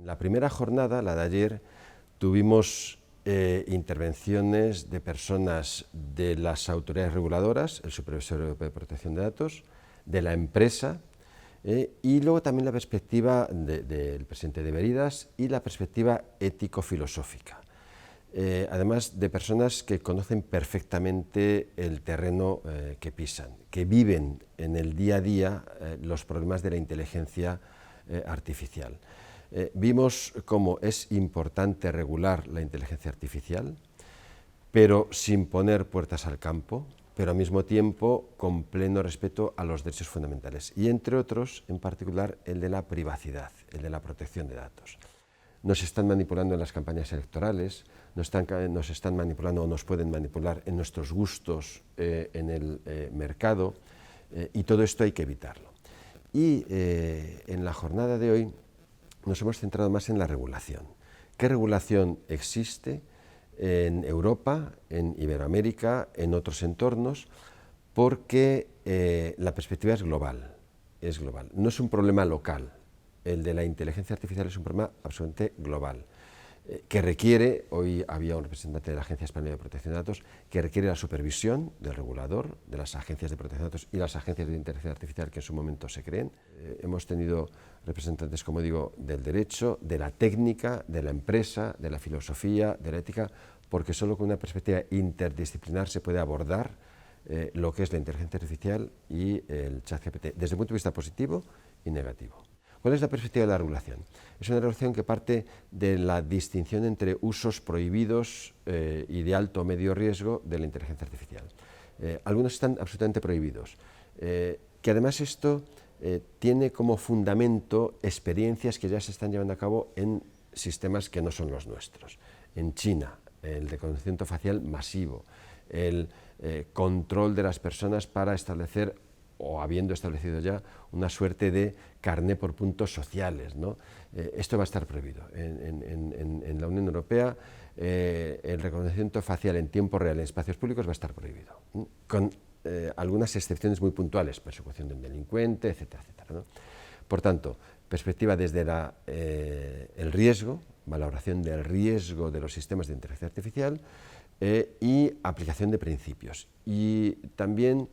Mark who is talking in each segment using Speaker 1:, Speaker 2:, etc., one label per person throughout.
Speaker 1: En la primera jornada, la de ayer, tuvimos intervenciones de personas de las autoridades reguladoras, el Supervisor Europeo de Protección de Datos, de la empresa, y luego también la perspectiva del presidente de Veridas y la perspectiva ético-filosófica. Además de personas que conocen perfectamente el terreno que pisan, que viven en el día a día los problemas de la inteligencia artificial. Vimos cómo es importante regular la inteligencia artificial, pero sin poner puertas al campo, pero al mismo tiempo con pleno respeto a los derechos fundamentales y, entre otros, en particular, el de la privacidad, el de la protección de datos. Nos están manipulando en las campañas electorales, nos están manipulando o nos pueden manipular en nuestros gustos en el mercado, y todo esto hay que evitarlo. Y en la jornada de hoy nos hemos centrado más en la regulación. ¿Qué regulación existe en Europa, en Iberoamérica, en otros entornos? Porque la perspectiva es global, no es un problema local. El de la inteligencia artificial es un problema absolutamente global, que requiere, hoy había un representante de la Agencia Española de Protección de Datos, que requiere la supervisión del regulador, de las agencias de protección de datos y las agencias de inteligencia artificial que en su momento se creen. Hemos tenido representantes, como digo, del derecho, de la técnica, de la empresa, de la filosofía, de la ética, porque solo con una perspectiva interdisciplinar se puede abordar lo que es la inteligencia artificial y el ChatGPT, desde el punto de vista positivo y negativo. ¿Cuál es la perspectiva de la regulación? Es una regulación que parte de la distinción entre usos prohibidos y de alto o medio riesgo de la inteligencia artificial. Algunos están absolutamente prohibidos, que además esto tiene como fundamento experiencias que ya se están llevando a cabo en sistemas que no son los nuestros. En China, el reconocimiento facial masivo, el control de las personas para establecer, o habiendo establecido ya, una suerte de carné por puntos sociales, ¿no? Esto va a estar prohibido. En la Unión Europea el reconocimiento facial en tiempo real en espacios públicos va a estar prohibido, con algunas excepciones muy puntuales, persecución de un delincuente, etcétera, etcétera, ¿no? Por tanto, perspectiva desde el riesgo, valoración del riesgo de los sistemas de inteligencia artificial y aplicación de principios. Y también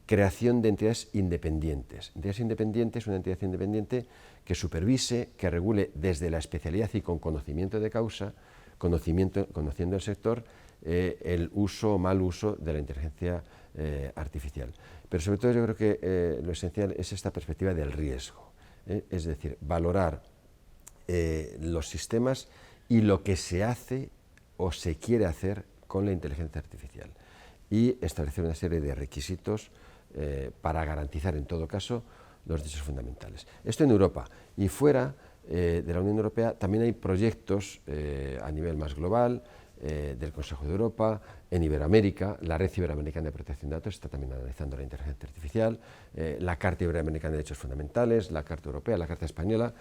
Speaker 1: creación de entidades independientes. Entidades independientes, una entidad independiente que supervise, que regule desde la especialidad y con conocimiento de causa, conociendo el sector, el uso o mal uso de la inteligencia artificial. Pero sobre todo yo creo que lo esencial es esta perspectiva del riesgo, es decir, valorar los sistemas y lo que se hace o se quiere hacer con la inteligencia artificial y establecer una serie de requisitos para garantizar en todo caso los derechos fundamentales. Esto en Europa, y fuera de la Unión Europea también hay proyectos a nivel más global del Consejo de Europa, en Iberoamérica, la Red Iberoamericana de Protección de Datos está también analizando la inteligencia artificial, la Carta Iberoamericana de Derechos Fundamentales, la Carta Europea, la Carta Española,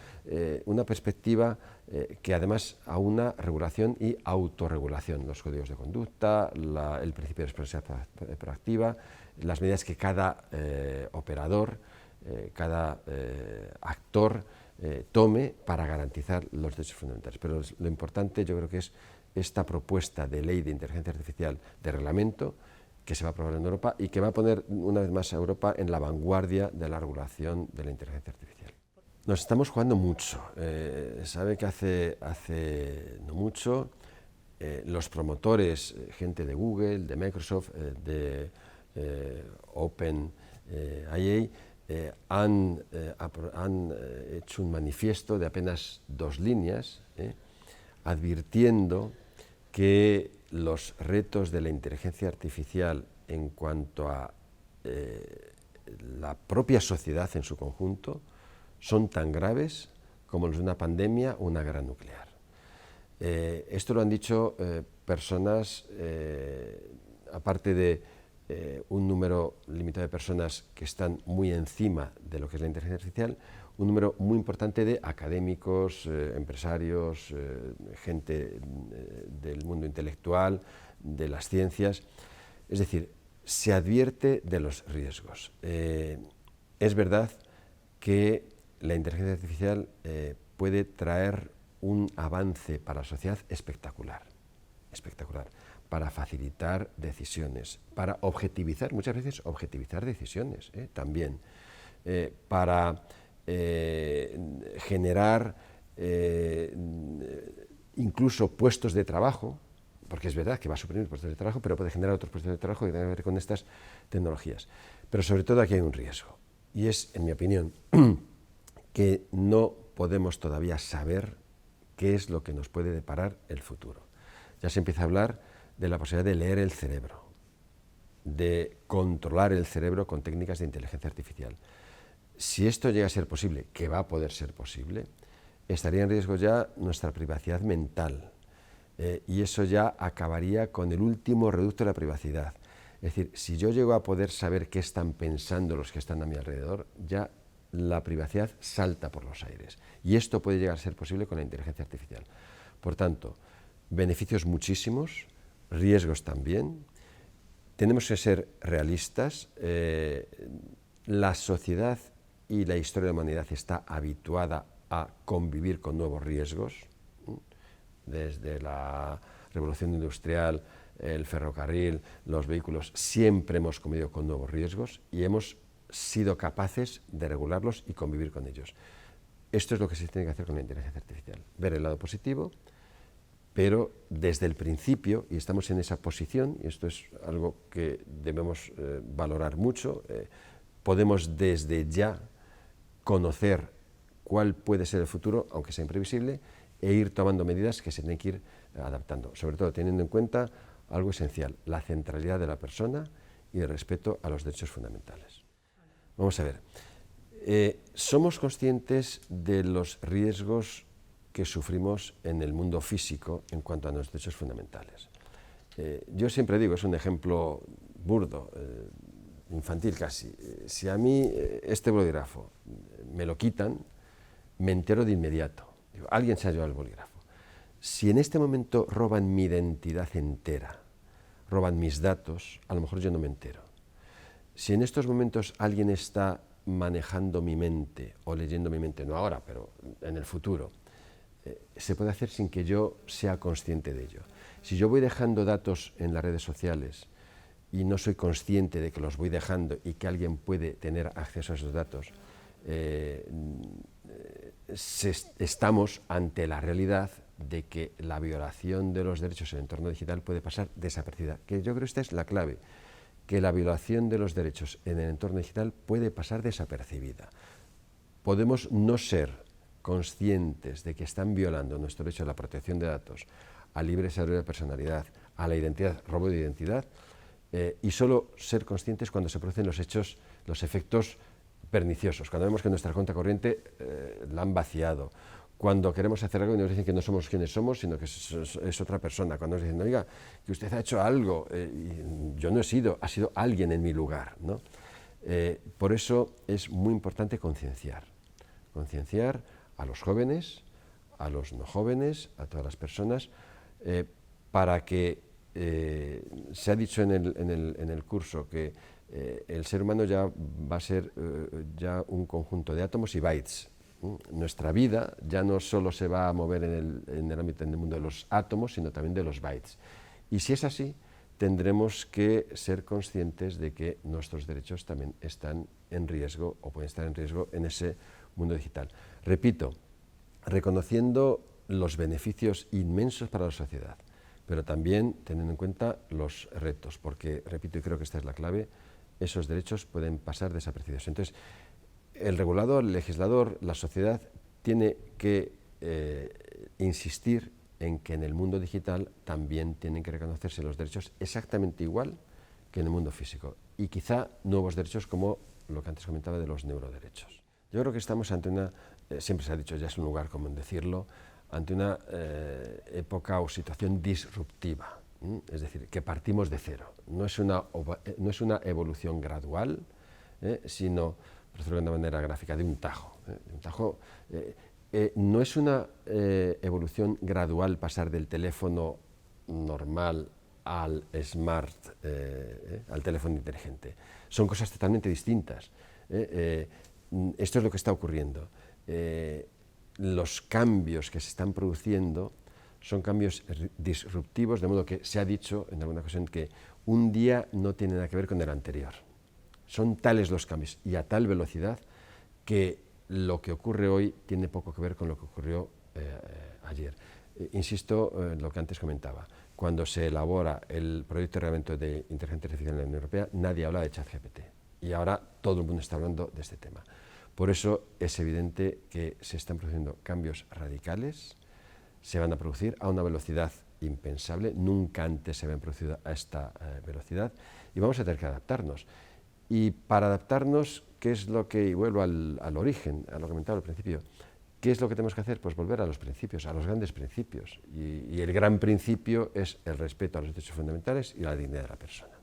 Speaker 1: una perspectiva que además aúna regulación y autorregulación, los códigos de conducta, el principio de responsabilidad proactiva, las medidas que cada operador, cada actor tome para garantizar los derechos fundamentales. Pero lo importante yo creo que es esta propuesta de ley de inteligencia artificial de reglamento que se va a aprobar en Europa y que va a poner una vez más a Europa en la vanguardia de la regulación de la inteligencia artificial. Nos estamos jugando mucho. Sabe que hace no mucho los promotores, gente de Google, de Microsoft, de OpenAI, han hecho un manifiesto de apenas 2 líneas, advirtiendo que los retos de la inteligencia artificial en cuanto a la propia sociedad en su conjunto son tan graves como los de una pandemia o una guerra nuclear. Esto lo han dicho personas, aparte de un número limitado de personas que están muy encima de lo que es la inteligencia artificial, un número muy importante de académicos, empresarios, gente del mundo intelectual, de las ciencias. Es decir, se advierte de los riesgos. Es verdad que la inteligencia artificial puede traer un avance para la sociedad espectacular, espectacular, para facilitar decisiones, para objetivizar, muchas veces objetivizar decisiones también, para generar incluso puestos de trabajo, porque es verdad que va a suprimir puestos de trabajo, pero puede generar otros puestos de trabajo que tienen que ver con estas tecnologías. Pero sobre todo aquí hay un riesgo, y es, en mi opinión, que no podemos todavía saber qué es lo que nos puede deparar el futuro. Ya se empieza a hablar de la posibilidad de leer el cerebro, de controlar el cerebro con técnicas de inteligencia artificial. Si esto llega a ser posible, que va a poder ser posible, estaría en riesgo ya nuestra privacidad mental, y eso ya acabaría con el último reducto de la privacidad. Es decir, si yo llego a poder saber qué están pensando los que están a mi alrededor, ya la privacidad salta por los aires. Y esto puede llegar a ser posible con la inteligencia artificial. Por tanto, beneficios muchísimos, riesgos también. Tenemos que ser realistas. La sociedad y la historia de la humanidad está habituada a convivir con nuevos riesgos. Desde la revolución industrial, el ferrocarril, los vehículos, siempre hemos convivido con nuevos riesgos y hemos sido capaces de regularlos y convivir con ellos. Esto es lo que se tiene que hacer con la inteligencia artificial, ver el lado positivo, pero desde el principio, y estamos en esa posición, y esto es algo que debemos valorar mucho, podemos desde ya conocer cuál puede ser el futuro, aunque sea imprevisible, e ir tomando medidas que se tienen que ir adaptando, sobre todo teniendo en cuenta algo esencial, la centralidad de la persona y el respeto a los derechos fundamentales. Vamos a ver, somos conscientes de los riesgos que sufrimos en el mundo físico en cuanto a los derechos fundamentales. Yo siempre digo, es un ejemplo burdo, infantil casi, si a mí este bolígrafo me lo quitan, me entero de inmediato. Digo, alguien se ha llevado el bolígrafo. Si en este momento roban mi identidad entera, roban mis datos, a lo mejor yo no me entero. Si en estos momentos alguien está manejando mi mente o leyendo mi mente, no ahora, pero en el futuro, se puede hacer sin que yo sea consciente de ello. Si yo voy dejando datos en las redes sociales y no soy consciente de que los voy dejando y que alguien puede tener acceso a esos datos, estamos ante la realidad de que la violación de los derechos en el entorno digital puede pasar desapercibida, que yo creo que esta es la clave, que la violación de los derechos en el entorno digital puede pasar desapercibida. Podemos no ser conscientes de que están violando nuestro derecho a la protección de datos, al libre desarrollo de personalidad, a la identidad, robo de identidad, y solo ser conscientes cuando se producen los hechos, los efectos perniciosos, cuando vemos que nuestra cuenta corriente la han vaciado, cuando queremos hacer algo y nos dicen que no somos quienes somos, sino que es otra persona, cuando nos dicen, oiga, que usted ha hecho algo, y yo no he sido, ha sido alguien en mi lugar, ¿no? Por eso es muy importante concienciar a los jóvenes, a los no jóvenes, a todas las personas, para que, se ha dicho en el curso que el ser humano ya va a ser ya un conjunto de átomos y bytes. Nuestra vida ya no solo se va a mover en el ámbito del mundo de los átomos, sino también de los bytes. Y si es así, tendremos que ser conscientes de que nuestros derechos también están en riesgo o pueden estar en riesgo en ese mundo digital. Repito, reconociendo los beneficios inmensos para la sociedad, pero también teniendo en cuenta los retos, porque, repito, y creo que esta es la clave, esos derechos pueden pasar desapercibidos. Entonces, el regulador, el legislador, la sociedad tiene que insistir en que en el mundo digital también tienen que reconocerse los derechos exactamente igual que en el mundo físico, y quizá nuevos derechos como lo que antes comentaba de los neuroderechos. Yo creo que estamos ante una, siempre se ha dicho, ya es un lugar común decirlo, ante una época o situación disruptiva, es decir, que partimos de cero. No es una evolución gradual, sino, por decirlo de una manera gráfica, de un tajo. No es una evolución gradual pasar del teléfono normal al smart, al teléfono inteligente. Son cosas totalmente distintas. Esto es lo que está ocurriendo. los cambios que se están produciendo son cambios disruptivos, de modo que se ha dicho en alguna ocasión que un día no tiene nada que ver con el anterior. Son tales los cambios y a tal velocidad que lo que ocurre hoy tiene poco que ver con lo que ocurrió ayer. Insisto en lo que antes comentaba. Cuando se elabora el proyecto de reglamento de inteligencia artificial en la Unión Europea, nadie habla de ChatGPT. Y ahora todo el mundo está hablando de este tema. Por eso es evidente que se están produciendo cambios radicales, se van a producir a una velocidad impensable, nunca antes se habían producido a esta velocidad, y vamos a tener que adaptarnos. Y para adaptarnos, ¿qué es lo que, y vuelvo al origen, a lo que comentaba al principio, ¿qué es lo que tenemos que hacer? Pues volver a los principios, a los grandes principios. Y el gran principio es el respeto a los derechos fundamentales y la dignidad de la persona.